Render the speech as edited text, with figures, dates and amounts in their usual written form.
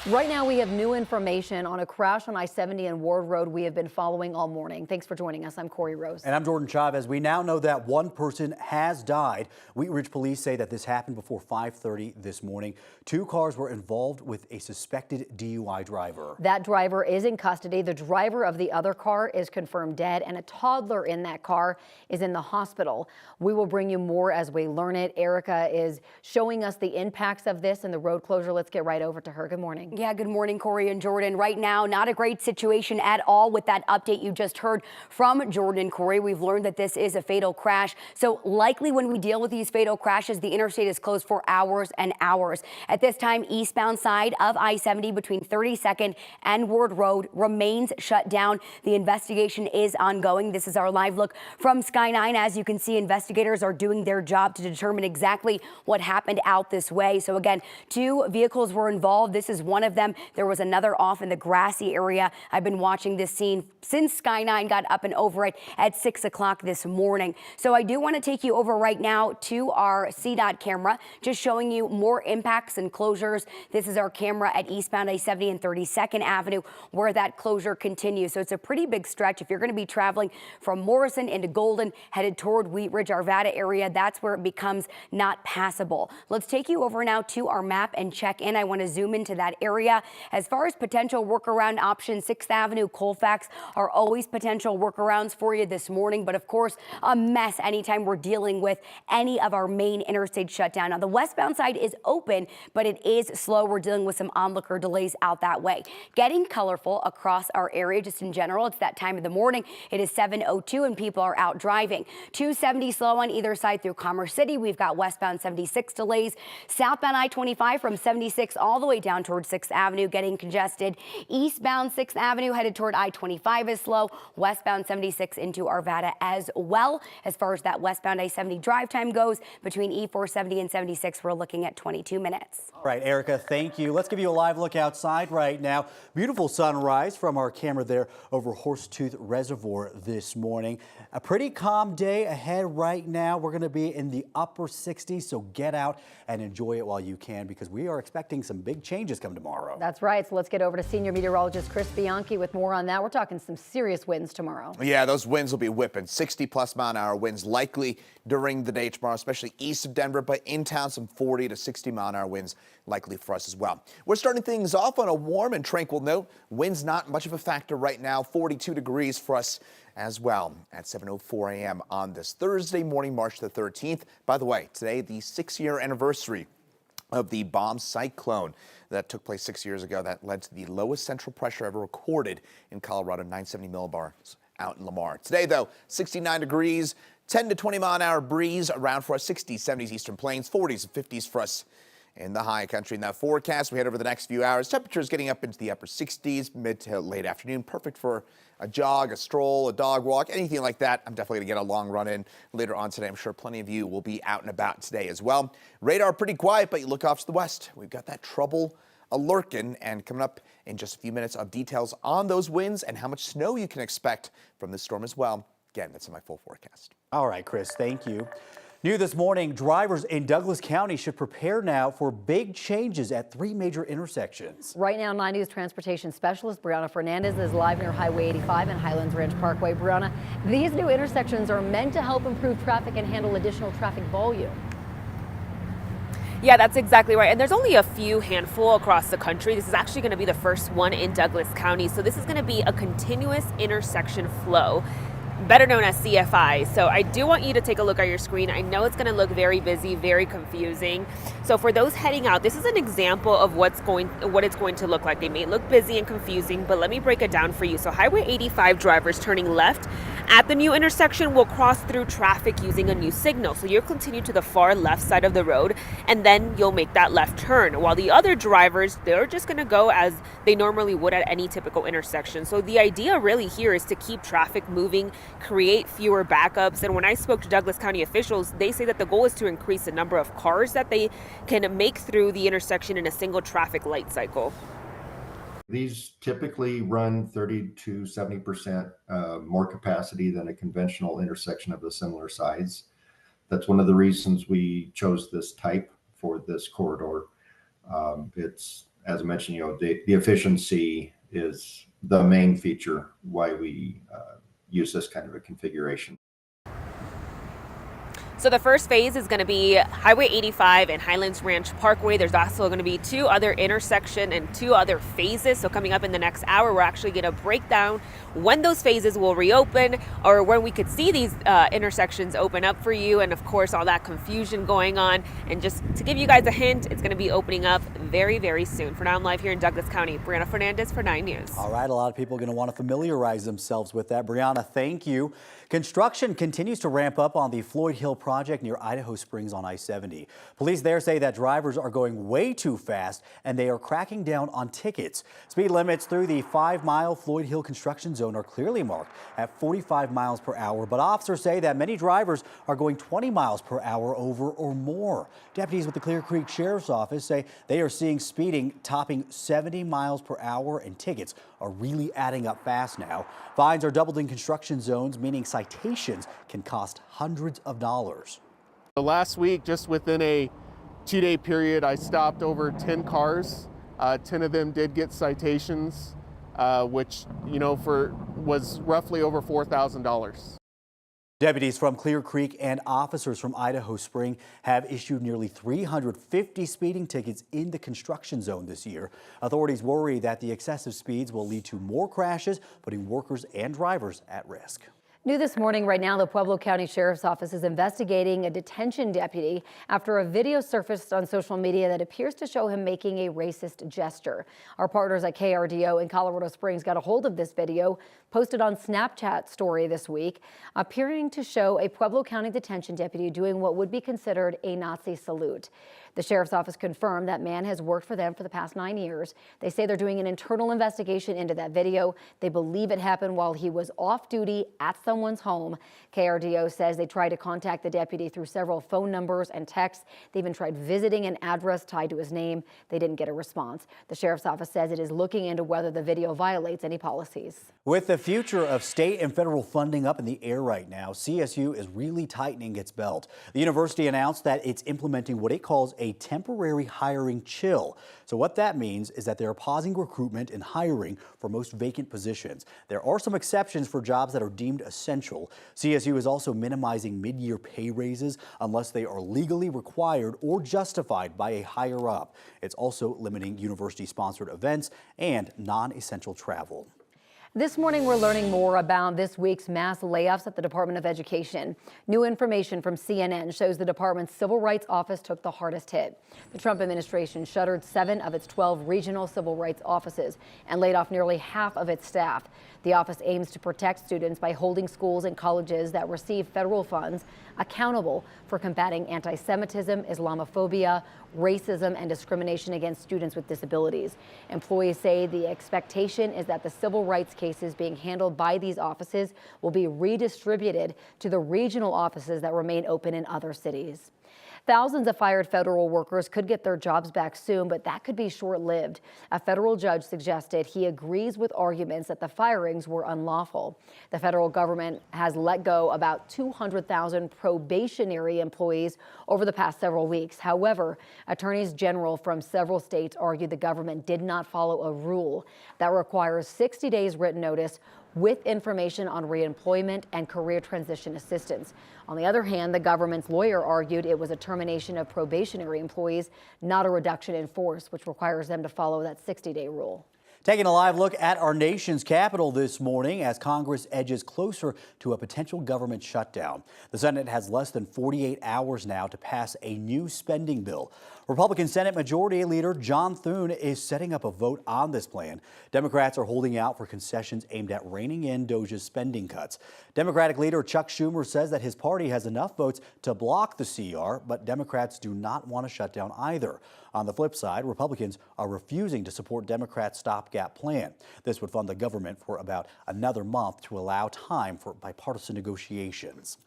Right now, we have new information on a crash on I-70 and Ward Road we have been following all morning. Thanks for joining us. I'm Corey Rose. And I'm Jordan Chavez. We now know that one person has died. Wheat Ridge police say that this happened before 5:30 this morning. Two cars were involved with a suspected DUI driver. That driver is in custody. The driver of the other car is confirmed dead, and a toddler in that car is in the hospital. We will bring you more as we learn it. Erica is showing us the impacts of this and the road closure. Let's get right over to her. Good morning. Yeah, good morning, Corey and Jordan. Right now, not a great situation at all with that update you just heard from Jordan and Corey. We've learned that this is a fatal crash. So likely when we deal with these fatal crashes, the interstate is closed for hours and hours. At this time, eastbound side of I-70 between 32nd and Ward Road remains shut down. The investigation is ongoing. This is our live look from Sky 9. As you can see, investigators are doing their job to determine exactly what happened out this way. So again, two vehicles were involved. This is one of them. There was another off in the grassy area. I've been watching this scene since Sky 9 got up and over it at 6 o'clock this morning. So I do want to take you over right now to our CDOT camera, just showing you more impacts and closures. This is our camera at eastbound I-70 and 32nd Avenue where that closure continues. So it's a pretty big stretch. If you're going to be traveling from Morrison into Golden, headed toward Wheat Ridge, Arvada area, that's where it becomes not passable. Let's take you over now to our map and check in. I want to zoom into that area. As far as potential workaround options, 6th Avenue, Colfax are always potential workarounds for you this morning. But of course, a mess anytime we're dealing with any of our main interstate shutdown. Now, the westbound side is open, but it is slow. We're dealing with some onlooker delays out that way. Getting colorful across our area just in general. It's that time of the morning. It is 7:02 and people are out driving. 270 slow on either side through Commerce City. We've got westbound 76 delays. Southbound I-25 from 76 all the way down towards 6th Avenue getting congested. Eastbound 6th Avenue headed toward I-25 is slow. Westbound 76 into Arvada as well. As far as that westbound I-70 drive time goes, between E470 and 76, we're looking at 22 minutes. All right, Erica, thank you. Let's give you a live look outside right now. Beautiful sunrise from our camera there over Horsetooth Reservoir this morning. A pretty calm day ahead right now. We're going to be in the upper 60s, so get out and enjoy it while you can because we are expecting some big changes come tomorrow. That's right. So let's get over to senior meteorologist Chris Bianchi with more on that. We're talking some serious winds tomorrow. Yeah, those winds will be whipping. 60+ mile-an-hour winds likely during the day tomorrow, especially east of Denver, but in town some 40 to 60 mile-an-hour winds likely for us as well. We're starting things off on a warm and tranquil note. Winds not much of a factor right now. 42 degrees for us as well at 7:04 a.m. on this Thursday morning, March the 13th. By the way, today the 6-year anniversary of the bomb cyclone that took place 6 years ago that led to the lowest central pressure ever recorded in Colorado, 970 millibars out in Lamar. Today, though, 69 degrees, 10 to 20 mile-an-hour breeze around for us, 60s, 70s, eastern plains, 40s and 50s for us in the high country. In that forecast, we head over the next few hours. Temperatures getting up into the upper 60s, mid to late afternoon. Perfect for a jog, a stroll, a dog walk, anything like that. I'm definitely going to get a long run in later on today. I'm sure plenty of you will be out and about today as well. Radar pretty quiet, but you look off to the west. We've got that trouble a-lurkin, and coming up in just a few minutes of details on those winds and how much snow you can expect from this storm as well. Again, that's in my full forecast. All right, Chris, thank you. New this morning, drivers in Douglas County should prepare now for big changes at 3 major intersections. Right now, 9 News transportation specialist Brianna Fernandez is live near Highway 85 and Highlands Ranch Parkway. Brianna, these new intersections are meant to help improve traffic and handle additional traffic volume. Yeah, that's exactly right. And there's only a few handful across the country. This is actually going to be the first one in Douglas County. So this is going to be a continuous intersection flow, better known as CFI. So I do want you to take a look at your screen. I know it's going to look very busy, very confusing. So for those heading out, this is an example of what it's going to look like. They may look busy and confusing, but let me break it down for you. So Highway 85 drivers turning left at the new intersection will cross through traffic using a new signal. So you'll continue to the far left side of the road, and then you'll make that left turn. While the other drivers, they're just going to go as they normally would at any typical intersection. So the idea really here is to keep traffic moving, create fewer backups. And when I spoke to Douglas County officials, they say that the goal is to increase the number of cars that they can make through the intersection in a single traffic light cycle. These typically run 30 to 70% more capacity than a conventional intersection of a similar size. That's one of the reasons we chose this type for this corridor. It's as I mentioned, the efficiency is the main feature why we use this kind of a configuration. So the first phase is going to be Highway 85 and Highlands Ranch Parkway. There's also going to be 2 other intersections and 2 other phases. So coming up in the next hour, we're actually going to break down when those phases will reopen or when we could see these intersections open up for you. And of course, all that confusion going on. And just to give you guys a hint, it's going to be opening up very, very soon. For now, I'm live here in Douglas County. Brianna Fernandez for 9 News. All right, a lot of people are going to want to familiarize themselves with that. Brianna, thank you. Construction continues to ramp up on the Floyd Hill project near Idaho Springs on I-70. Police there say that drivers are going way too fast and they are cracking down on tickets. Speed limits through the 5-mile Floyd Hill construction zone are clearly marked at 45 miles per hour, but officers say that many drivers are going 20 miles per hour over or more. Deputies with the Clear Creek Sheriff's Office say they are seeing speeding topping 70 miles per hour and tickets are really adding up fast now. Fines are doubled in construction zones, meaning citations can cost hundreds of dollars. Last week, just within a 2-day period, I stopped over 10 cars. 10 of them did get citations, which, was roughly over $4,000. Deputies from Clear Creek and officers from Idaho Spring have issued nearly 350 speeding tickets in the construction zone this year. Authorities worry that the excessive speeds will lead to more crashes, putting workers and drivers at risk. New this morning, right now, the Pueblo County Sheriff's Office is investigating a detention deputy after a video surfaced on social media that appears to show him making a racist gesture. Our partners at KRDO in Colorado Springs got a hold of this video, posted on Snapchat story this week, appearing to show a Pueblo County detention deputy doing what would be considered a Nazi salute. The Sheriff's Office confirmed that man has worked for them for the past 9 years. They say they're doing an internal investigation into that video. They believe it happened while he was off duty at someone's home. KRDO says they tried to contact the deputy through several phone numbers and texts. They even tried visiting an address tied to his name. They didn't get a response. The Sheriff's Office says it is looking into whether the video violates any policies. With the future of state and federal funding up in the air right now, CSU is really tightening its belt. The university announced that it's implementing what it calls a temporary hiring chill. So what that means is that they're pausing recruitment and hiring for most vacant positions. There are some exceptions for jobs that are deemed essential. CSU is also minimizing mid-year pay raises unless they are legally required or justified by a higher up. It's also limiting university-sponsored events and non-essential travel. This morning, we're learning more about this week's mass layoffs at the Department of Education. New information from CNN shows the department's civil rights office took the hardest hit. The Trump administration shuttered 7 of its 12 regional civil rights offices and laid off nearly half of its staff. The office aims to protect students by holding schools and colleges that receive federal funds accountable for combating anti-Semitism, Islamophobia, racism, and discrimination against students with disabilities. Employees say the expectation is that the civil rights cases being handled by these offices will be redistributed to the regional offices that remain open in other cities. Thousands of fired federal workers could get their jobs back soon, but that could be short-lived. A federal judge suggested he agrees with arguments that the firings were unlawful. The federal government has let go about 200,000 probationary employees over the past several weeks. However, attorneys general from several states argued the government did not follow a rule that requires 60 days written notice with information on reemployment and career transition assistance. On the other hand, the government's lawyer argued it was a termination of probationary employees, not a reduction in force, which requires them to follow that 60-day rule. Taking a live look at our nation's capital this morning as Congress edges closer to a potential government shutdown. The Senate has less than 48 hours now to pass a new spending bill. Republican Senate Majority Leader John Thune is setting up a vote on this plan. Democrats are holding out for concessions aimed at reining in DOJ's spending cuts. Democratic leader Chuck Schumer says that his party has enough votes to block the CR, but Democrats do not want to shut down either. On the flip side, Republicans are refusing to support Democrats' stopgap plan. This would fund the government for about another month to allow time for bipartisan negotiations.